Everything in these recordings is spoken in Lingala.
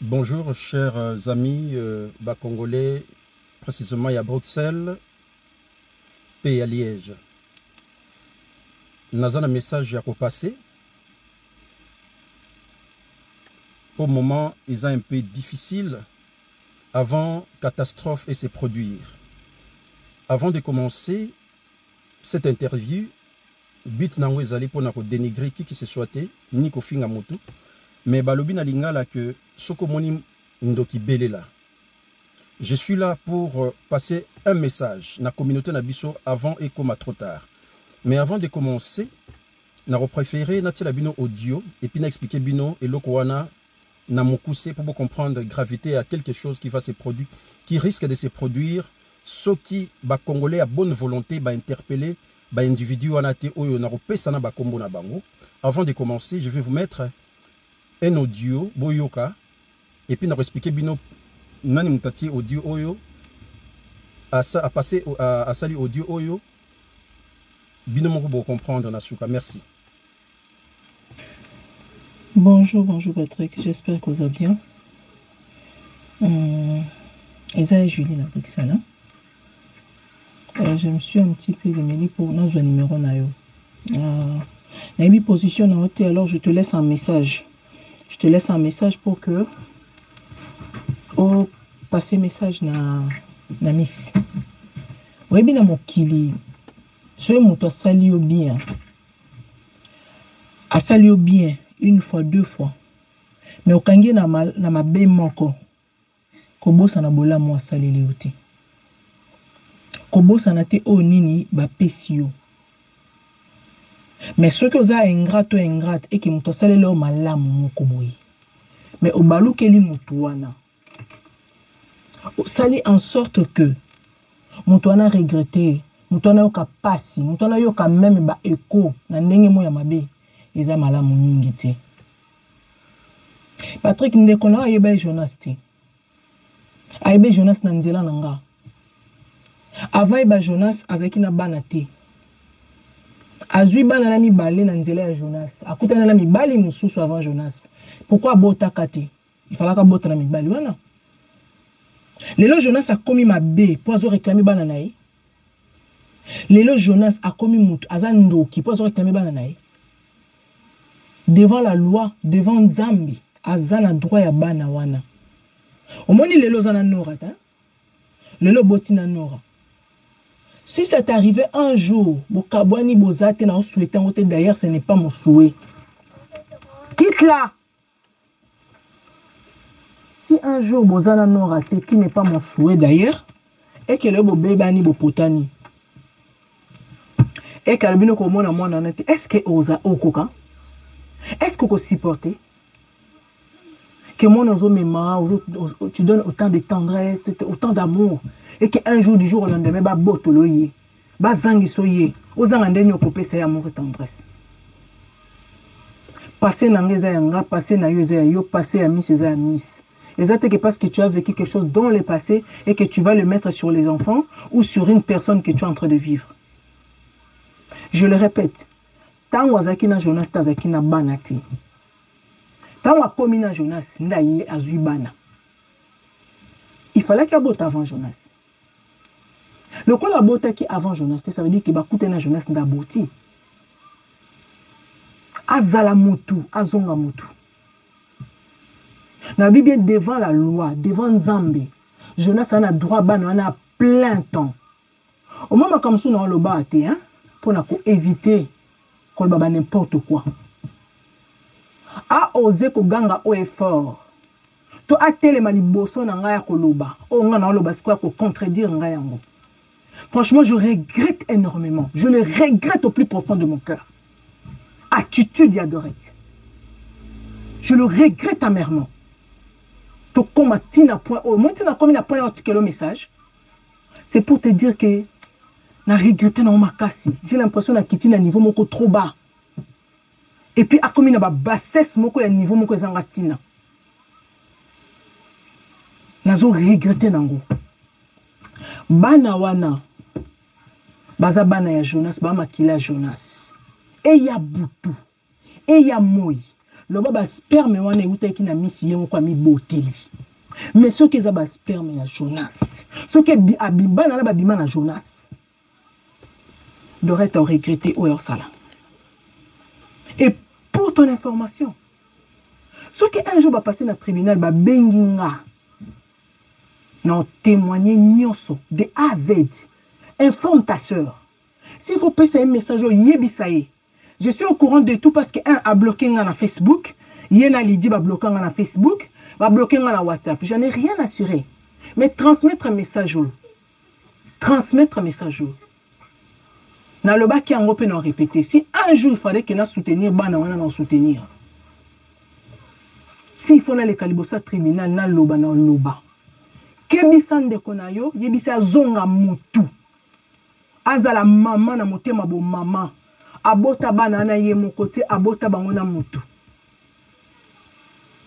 Bonjour chers amis congolais, précisément à Bruxelles, pays à Liège. Nous avons un message à passer. Au moment, il est un peu difficile avant catastrophe et se produire. Avant de commencer cette interview, but nango ezali pour dénigrer qui se soit ni ko finga motu. Mais balobi na lingala que soko moni ndoki belela. Je suis là pour passer un message na communauté na biso avant et comme trop tard. Mais avant de commencer, na préféré na tila bino audio et puis na expliquer bino et lokowana na mokuse pour comprendre la gravité à quelque chose qui va se produire, qui risque de se produire, ceux qui ba congolais à bonne volonté ba interpeller ba individu wana te oyo na kopesa na ba kombo na bango. Avant de commencer, je vais vous mettre un audio boyoka et puis nous expliquer bino nani mutati audio oyo à passer à sali audio oyo bino moko pour comprendre na suka. Merci. Bonjour Patrick, j'espère que vous allez bien. Eza et Julie na Bruxelles. Je me suis un petit peu démêlée pour notre numéro na yo. Na mis position na hôtel, alors je te laisse un message. Je te laisse un message pour que au passer message na miss. Oui bien mon kili. Soyez mon toi salio bien. A salio bien une fois, deux fois. Mais au kangi na ma be moko. Kobosa na bola mo saleli ote. Kobosa na te o nini ba pesio. Mais ceux qui ont ingrate et qui m'ont salé leur malam mokoboy. Mais au balou keli mutouana. Sali en sorte que mutouana regretté, mutouana yoka passi, mutouana yoka même ba écho na ndenge mo ya mabe eza malamu mingi te. Patrick ndekona ayeba Jonas te. Ayeba Jonas na nzela nanga. Avant ba Jonas azaki na bana te. Azui bana na mibale na nzela ya Jonas. Akutana na mibali mususu avant Jonas. Pourquoi bota kate? Il fallait ka bota na mibali wana. Lelo Jonas a commis ma bé pour azo réclamer bana nae. Lelo Jonas a commis mutu azando qui pour azo réclamer bana nae. Devant la loi, devant Nzambi, azana droit ya bana wana. Omoni lelo zana nora ta. Lelo botina nora. Si ça t'arrivait un jour, Bokabwani Bozate n'a pas souhaité, d'ailleurs ce n'est pas mon souhait. Quitte là. Si un jour Bozana n'a raté, qui n'est pas mon souhait d'ailleurs, et que le bébé Bopotani, et que le komona mona nati, est-ce que oza okoka? Est-ce que vous supportez? Que mon ozo mema, tu donnes autant de tendresse, autant d'amour. Et qu'un jour du jour au lendemain, ba botoloye, ba zangi soye, ozanga ndeni okopé sa amour et tendresse. Passer na ngeza yanga, passer na yo, passer à miss et à miss. Exactement que parce que tu as vécu quelque chose dans le passé et que tu vas le mettre sur les enfants ou sur une personne que tu es en train de vivre. Je le répète, tant wazaki na Jonas tazaki na banati. Tant wakomi na Jonas ndaye azui bana. Il fallait qu'il y ait un avant Jonas. Le quoi la beauté qui avant Jonas, ça veut dire qu'il va coûter na Jonas d'abouti. Azala mutu, azonga mutu. La Bible est devant la loi, devant Nzambe. Jonas a droit ban, on a plein temps. Au moment comme ça on le bat hein, pour éviter qu'on baba n'importe quoi. A osé ko ganga au effort. To atele maliboso na ngaya koloba. O nga na loba sikwa ko contredire ngaya ngo. Franchement, je regrette énormément. Je le regrette au plus profond de mon cœur. Attitude yadorette. Je le regrette amèrement. To komatina point au moins tina comme na point article message. C'est pour te dire que na regretté na makasi. J'ai l'impression na kitina niveau moko trop bas. Et puis a comme na ba bassesse moko ya niveau moko zangatina. Nazo regretté nango. Bana wana baza bana ya Jonas ba makila Jonas. Et ya butu. Et ya moi. loba ba sperme wana euta ki na misi ye moko mi boteli mais ce que za ba sperme ya Jonas ce que abibana na ba bima na Jonas devrait regretter ou sala. Et pour ton information ce que un jour va passer dans le tribunal ba benginga non témoigner nyonso de A à Z. Informe ta soeur. S'il faut passer un message au Yebisaye. Je suis au courant de tout parce que un a bloqué na Facebook, Yena Lydie va bloquer na Facebook, va bloquer na WhatsApp. Je n'ai rien assuré. Mais transmettre un message au. Transmettre un message au. Na le bas qui en peut non répéter. Si un jour il fallait que na soutenir bana wana na soutenir. S'il faut na le calibosa tribunal na loba na loba. Kebisande konayo yebisa zonga mutu. Azala mama na motema bo mama. Abota bana na ye mokote abota bango na mutu.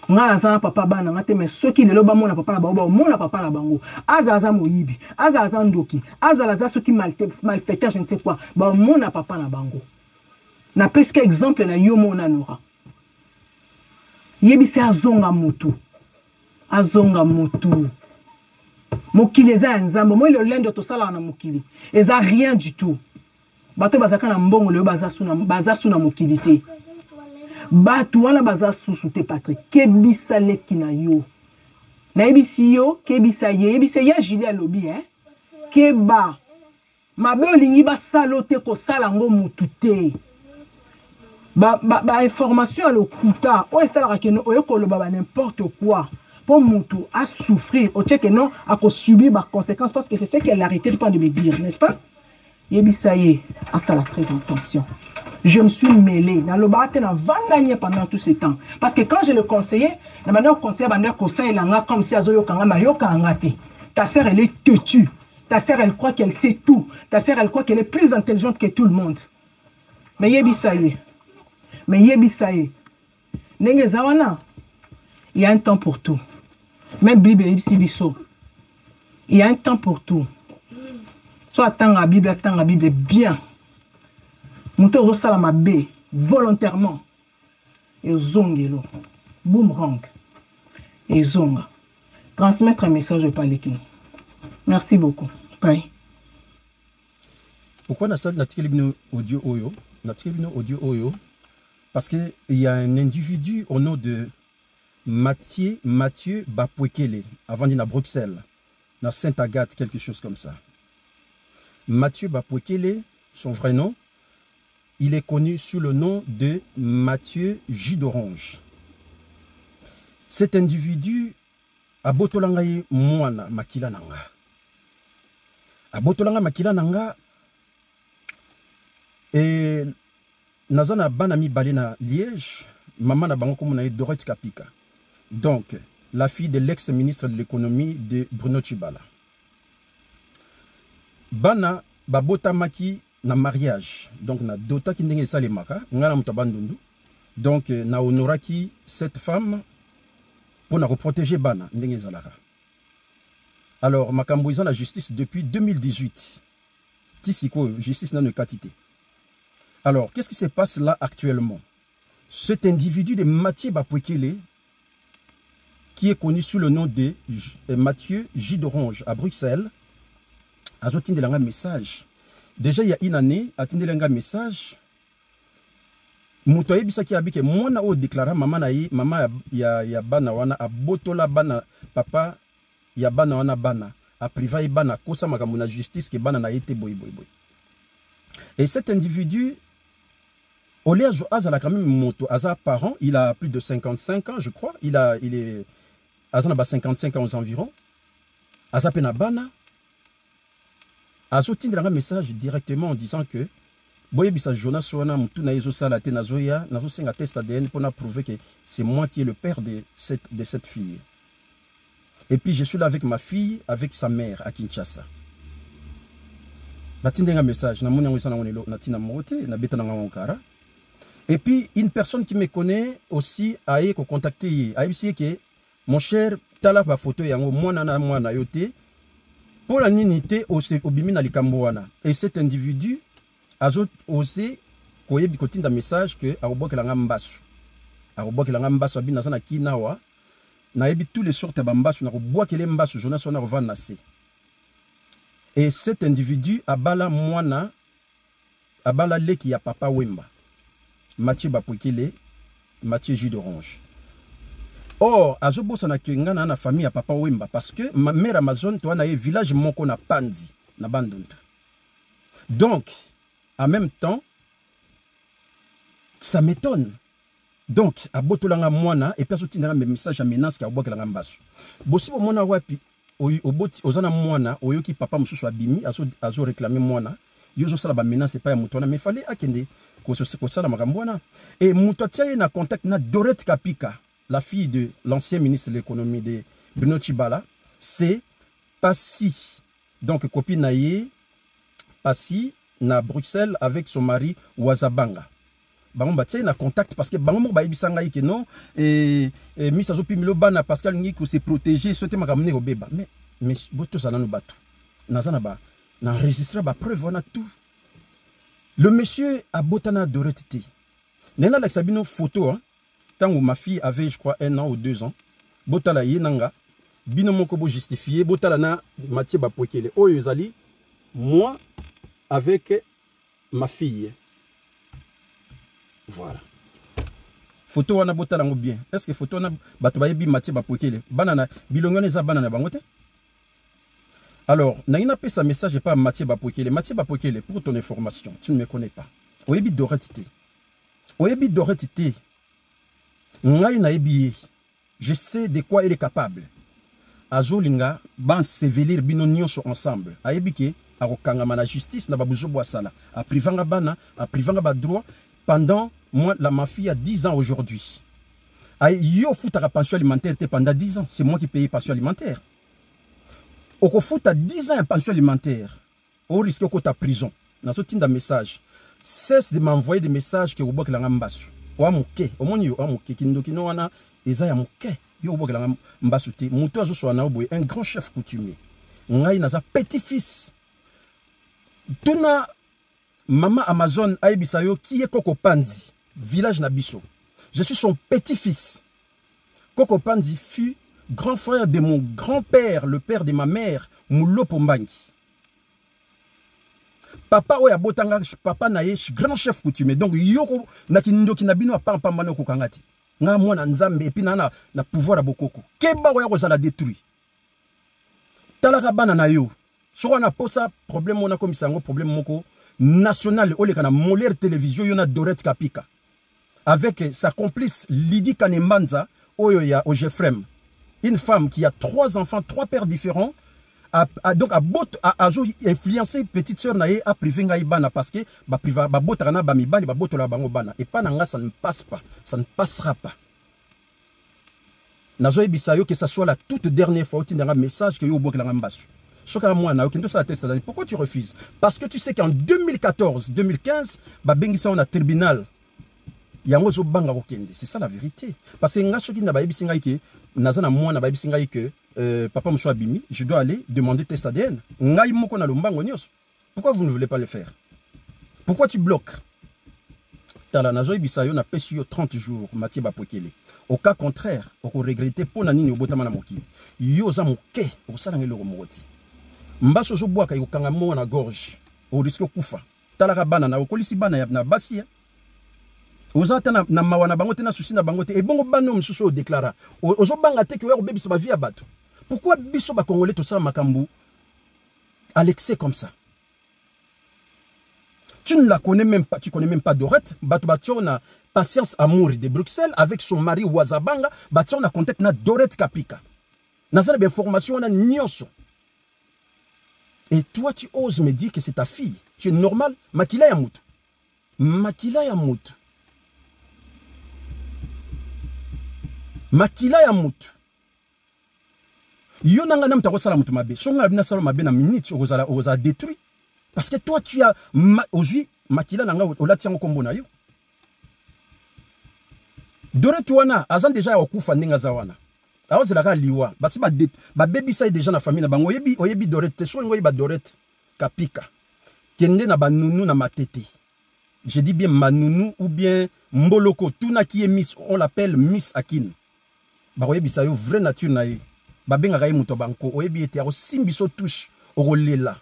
Nga za papa bana ngate me soki lelo ba mona papa na bango mona papa na bango. Azaza moyibi, azaza ndoki, azala za soki malfaiteur je ne sais quoi. Ba mona papa na bango. Na presque exemple na yo mona nora. Yebisa azonga mutu. Azonga mutu. Mokili eza nzambo moi le lendo to sala na mokili eza rien du tout bato bazaka na mbongo le baza suna mokili te bato wana baza susu te Patrick kebisa leki na yo na ebisi yo kebisa ye ebisa ya Julia lobi keba mabe olingi ba salote ko sala ngo mutu te ba information le kuta o efela ka no oyekolo ba n'importe quoi. Pour Moutou à souffrir, au tchèque non, à subir les conséquences, parce que c'est ce qu'elle a arrêté de me dire, n'est-ce pas? Yebisaye, à ça la très attention. Je me suis mêlé. Dans le bar, pendant 20 années pendant tout ce temps. Parce que quand je le conseillais, la manière conseiller, comme si Azoyo Kanga, ta sœur, elle est têtue. Ta sœur, elle croit qu'elle sait tout. Ta sœur, elle croit qu'elle est plus intelligente que tout le monde. Mais Yebisaye, Nenge Zawana, il y a un temps pour tout. Même Bible il y a un temps pour tout. Soit attends la Bible bien. Mouto salama B volontairement. Et zongelo. Boomerang. Et zonga. Transmettre un message par l'équipe. Merci beaucoup. Bye. Pourquoi na salle audio oyo? Audio oyo parce que il y a un individu au nom de Mathieu Bapwekele, avant d'aller à Bruxelles, dans Sainte-Agathe, quelque chose comme ça. Mathieu Bapwekele, son vrai nom, il est connu sous le nom de Mathieu Jus d'Orange. Cet individu a botolangai moana makila nanga. A botolanga makila nanga et nazana banami balena Liège, maman na bango comme na Dorette Kapika. Donc, la fille de l'ex-ministre de l'économie de Bruno Tshibala. Bana babota maki na mariage. Donc, na dota ki ndenge salemaka, ngana mutabandundu. Donc, na honoraki cette femme pour na protéger bana ndenge zalaka. Alors, makambo izan la justice depuis 2018. Tisiko, justice n'a ne katité. Alors, qu'est-ce qui se passe là actuellement? Cet individu de Mathieu Bapwekele, qui est connu sous le nom de Mathieu Jus d'Orange à Bruxelles, a attendu un message. Déjà, il y a une année, a attendu un message. Moutoye bisaki abike mwana o déclara maman ya bana wana a botola bana papa ya bana wana bana a privé bana kosa makambo na justice que bana na été boy. Et cet individu Olé Azala quand même moto Aza parent, il a plus de 55 ans je crois, il est Azana 55 ans environ. Aza penabana Azo tindra un message directement en disant que Boye bisa Jonas wana mutu na ezo sala te nazoya nazo senga test ADN pour prouver que c'est moi qui est le père de cette fille. Et puis je suis là avec ma fille, avec sa mère à Kinshasa. Batindenga message na moni ngwisa na ngonelo na tina mote na beta na ngokara. Et puis une personne qui me connaît aussi a été contacté a dit que mon cher tala ba photo yango mwana na yote pour la ninité au bimi na likambo wana. Et cet individu a osé koyebi kotinda message que a obokelanga mbasu. akobwakela nga mbaso abi naza na kinawa nayebi tous les sortes ya bambaso nakobwakela mbaso journée wana kovanda na se. Et cet individu abala mwana abala leki ya papa Wemba Mathieu Bapwekele Mathieu jus d'orange. Or azobosa na kengana na famille ya papa Wemba parce que ma mère Amazon to na village moko na Pandi na Bandundu. Donc en même temps ça m'étonne. Donc abotolanga mwana et puis azotinanga mes messages à menace ka obwakelanga mbaso. Bosi bo mwana wapi oboti ozana mwana oyoki papa mususu abimi azo réclamer mwana yozo sala ba menace pas ya mutona mais fallait akende ko sala makambo wana. Et mutatia na contact na Dorette Kapika, la fille de l'ancien ministre de l'économie de Bruno Tshibala, c'est Passi. Donc copine naie Passi na Bruxelles avec son mari Wazabanga. Bango batia na contact parce que bango mo ba ibisanga yike non et misazo pimilo bana Pascal Ngiko se protéger sote makamne obeba mais boto sana no bato nazana ba na enregistrer ba preuve on a tout. Le monsieur a botana Dorette. Nena la sabino photo hein, tant où ma fille avait je crois 1 an ou 2 ans botala yenanga bino moko bo justifier botala na Mathieu Bapwekele oyo ezali moi avec ma fille. Voilà. Photo wana botala ngo bien. Est-ce que photo na bato bayebi Mathieu Bapwekele banana bilongone za banana bangote? Alors, naina pe sa message pas Mathieu Bapwekele. Mathieu Bapwekele, pour ton information, tu ne me connais pas. Oyebi Dorette. Oyebi Dorette. Ngai na ebi. Je sais de quoi il est capable. Azolinga ban sévélir bino nyonso ensemble. Ayebi ke akokangama na justice na babuzo boisala. A privanga bana, a privanga ba droit. Pendant, moi, ma fille a 10 ans aujourd'hui. Yo fout à pension alimentaire pendant 10 ans. C'est moi qui paye pension alimentaire. Au fout à 10 ans à pension alimentaire. Au risque de ta prison. Dans ce type de message. Cesse de m'envoyer des messages que vous avez l'ambassade. Ou à mouké. Au moins, yo à mouké. Kindokino wana. Eza ya mouké. Yo vous avez l'ambassade. Mouto azo so anaoboy. Un grand chef coutumier. Ngai naza petit-fils. Tuna. Maman Amazon Aibisayo qui est Koko Pandi, village Nabiso. Je suis son petit-fils. Koko Pandi fut grand frère de mon grand-père, le père de ma mère, Moulo Pombangi. Papa oya botanga papa naye grand chef coutumier. Donc yoko nakindo kinabino a pambano kokangati. Nga mwana nzambe et puis na pouvoir à bokoko. Keba oya ko la détruit. Talaka bana na yo. So na posa problème on a comme ça problème moko national au lekana Molaire télévision yona Dorette Kapika avec sa complice Lydie Kanembanza oyoya au Jeffrem, une femme qui a 3 enfants 3 pères différents donc a influencé petite sœur nae a privé ngai bana parce que ba priva ba botana ba mibali ba botola bango bana et pas nanga ça ne passe pas, ça ne passera pas. Nazo ebisayo que ça soit la toute dernière fois où un message que yo bokela mbasu. Pourquoi tu refuses? Parce que tu sais qu'en 2014-2015, on a tribunal. C'est ça la vérité. Parce que papa me soit bimi, je dois aller demander test ADN. Pourquoi vous ne voulez pas le faire? Pourquoi tu bloques? Talanazo Bisayo n'a pas sur 30 jours, Mathieu Bapwekele. Au cas contraire, on regretter pour Nani au Botamana Moki. Yoza Moke, au Salangé le Romoroti. Mbaso zo bwaka yokanga mo na gorge au risque kufa talaka bana na okolisi bana na basi ozata na mawana bango te na susi na bango te e bongo bano msusu o déclara ozo banga te ki o bebisa ba vie ya bato. Pourquoi biso ba congolais to sa makambu à l'excès comme ça? Tu ne la connais même pas, tu connais même pas Dorette. Bato batio na Patience Amour de Bruxelles avec son mari Wazabanga, batio na contact na Dorette Kapika. Nazana be information na nyonso. Et toi, tu oses me dire que c'est ta fille. Tu es normal. Makila ya mutu. Makila ya mutu. Makila ya mutu. Yo nanga nam tako sala mutu mabe. Songa bina sala mabe na minute oza détruit. Parce que toi, tu as aujourd'hui makila nanga olatiango kombo na yo. Dorette wana azan déjà okufa ndinga za wana. Alors c'est la liwa basi ba baby ça déjà na famille na bango oyebi Dorette so ngoyi ba Dorette Kapika kende na banunu na matete. Je dis bien manunu ou bien Mboloko, tuna qui est Miss, on l'appelle Miss Akin. Baroyebi sa yo vraie nature na ye. Babenga gaye muto banko, oyebi ete aro simbiso touche, orolela.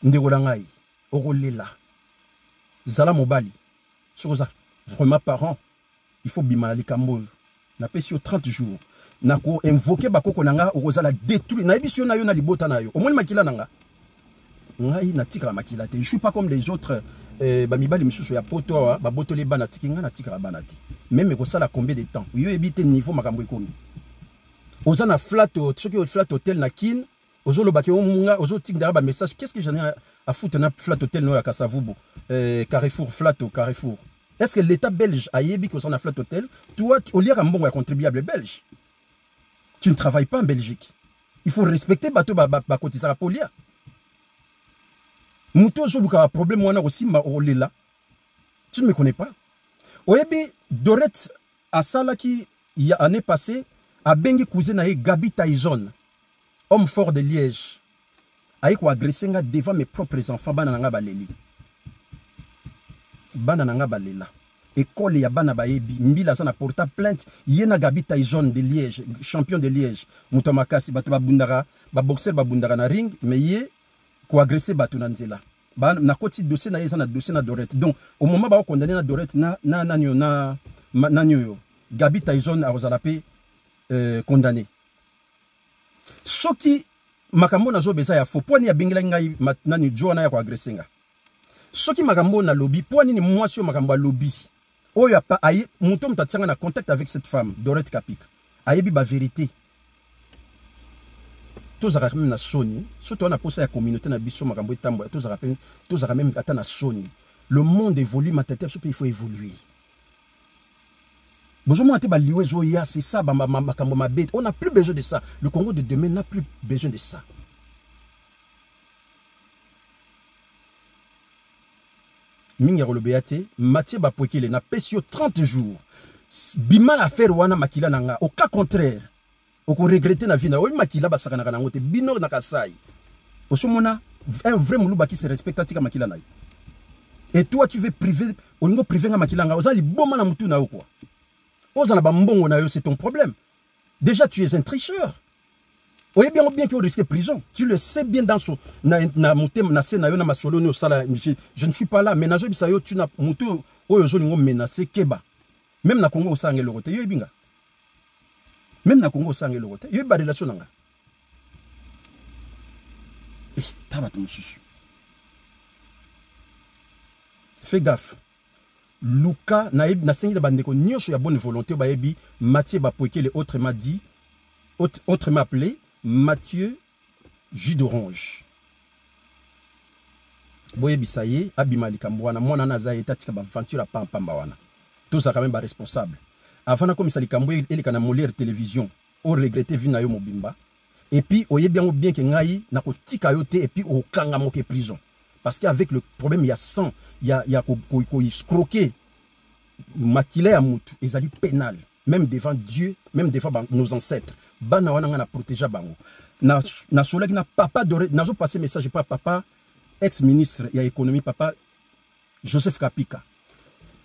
Ndegola ngai, orolela. Zala mobali. Sokoza, vraiment parent, il faut bimalali kambo. Na pesi yo 30 jours. Nako invoquer bakoko nanga, orozala détruire. Na ebi si yo na yo na libota na yo. Omoni makila nanga. Ngai na tika la makila te. Je suis pas comme les autres. Bamibali misusu ya poto ba botole bana tikinga na tika banati même ko sala combien de temps yo ebite niveau makambo ekomi ozana flat soki au flat hotel na kin ozolo baki omunga ozo tikindara ba message qu'est-ce que j'en ai à foutre na flat hotel no ya Kasavubu Carrefour flat au Carrefour est-ce que l'état belge a yebi ko sona flat hotel toi au lieu mbongo ya contribuable belge tu ne travailles pas en Belgique il faut respecter bato ba kotisa polia. Mouto Zoluka a problème wana aussi ma olela. Tu ne me connais pas. Oyebi Dorette à Sala qui il y a année passée a bengi cousin na Gabi Tyson, homme fort de Liège. Aïe ko agressé nga devant mes propres enfants bananga baleli. Bananga balela. École ya bana bayebi mbila sana porta plainte yena Gabi Tyson de Liège, champion de Liège. Mouto makasi bato ba bundara, ba boxer ba bundara na ring mais yé ko agressé bato na nzela ba na koti dossier na yeza na dossier na Dorette donc au moment ba condamné na Dorette na nanyo Gabi Tyson a rozalape condamné soki makambo na zo beza ya faux poni ya bingela ngai nani joana ya ko agressé nga soki makambo na lobby poni ni mwasi makambo ya lobby oyo pa aye muto mtatsanga na contact avec cette femme Dorette Kapika ayebi ba vérité. Tous les même na Sony, surtout on a posé la communauté na biso makambo etambo, tous les même ata na Sony. Le monde évolue maintenant, il faut évoluer. Bonjour te ba liwe zoya, c'est ça makambo mabet. On n'a plus besoin de ça. Le Congo de demain n'a plus besoin de ça. Minga Rolobeate, Mathieu Bapokele na pesio 30 jours. Bima la faire wana makila nanga, au cas contraire. Oko regretter na vie na oyi makila basaka na kanango te bino na kasai osomona un vrai muluba qui se respecte tika makila na yo et toi tu veux priver olingo priver nga makila nga ozali boma na mutu na yo quoi ozana ba mbongo na yo c'est ton problème déjà tu es un tricheur oyi bien que tu risques prison tu le sais bien dans son na mutem na se na yo na masolo no sala je ne suis pas là mais na zo bisa yo tu na mutu oyo zolingo menacer keba même na Congo osange lokote yo ibinga. Même na Congo sang le rote. Il y a une relation nanga. Tabatou monsieur. Fais gaffe. Luka naïb na sengi de bandeko nyosho ya bonne volonté baebi Mathieu Bapoke les autres m'a dit autre m'a appelé Mathieu jus d'orange. Boyebi saye abimali kambwana mwana na za etatika ba aventure pa pamba wana. Tout ça quand même ba responsable. Avant comme ça les Camboué et les canamolières télévision au regretté vina yo mobimba et puis oye bien que ngai na ko tika yo te et puis au kanga moke prison parce qu'avec le problème il y a sang il y a ko escroquer makile ya mutu ezali pénal même devant Dieu même devant nos ancêtres bana wana na protéger bango na solek na papa doré nazo passer message pas papa ex-ministre ya économie papa Joseph Kapika.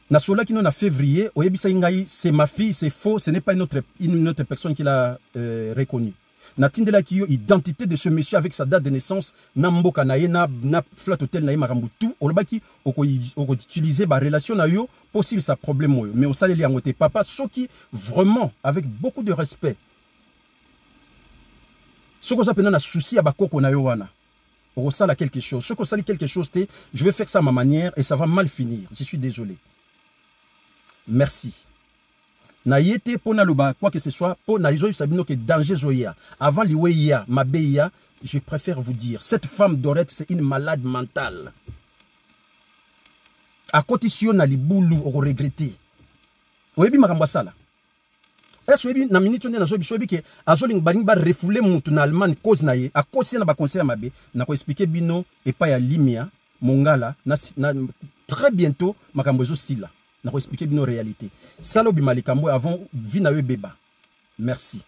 Nasola qui non en février, c'est ma fille, c'est faux, ce n'est pas une autre personne qui l'a reconnu. Natindela qui identité de ce monsieur avec sa date de naissance, Namboka naye na flat hotel naye marambutu, olobaki oko utiliser ba relation na yo possible sa problème moyo. Mais au salé li angote papa soki vraiment avec beaucoup de respect. Soko ça pena na souci à bakoko na yo wana. Oko sala quelque chose, soko sali quelque chose je vais faire ça à ma manière et ça va mal finir. Je suis désolé. Merci. Na yete pona luba quoi que ce soit pona izo sabino que danger zoya avant liweya mabeya je préfère vous dire cette femme Dorette c'est une malade mentale. A condition na libulu o regretter. Oyebi makambo sala. Est-ce que na minute on na zo biso bi ke azoling baning ba refouler mutu na Allemagne cause na ye a cause na ba conseil mabe na ko expliquer bino et pas ya limia mongala na très bientôt makambo zo sila. N'a expliqué nos réalités. Salobi Malikambo avant Vinawe Beba. Merci.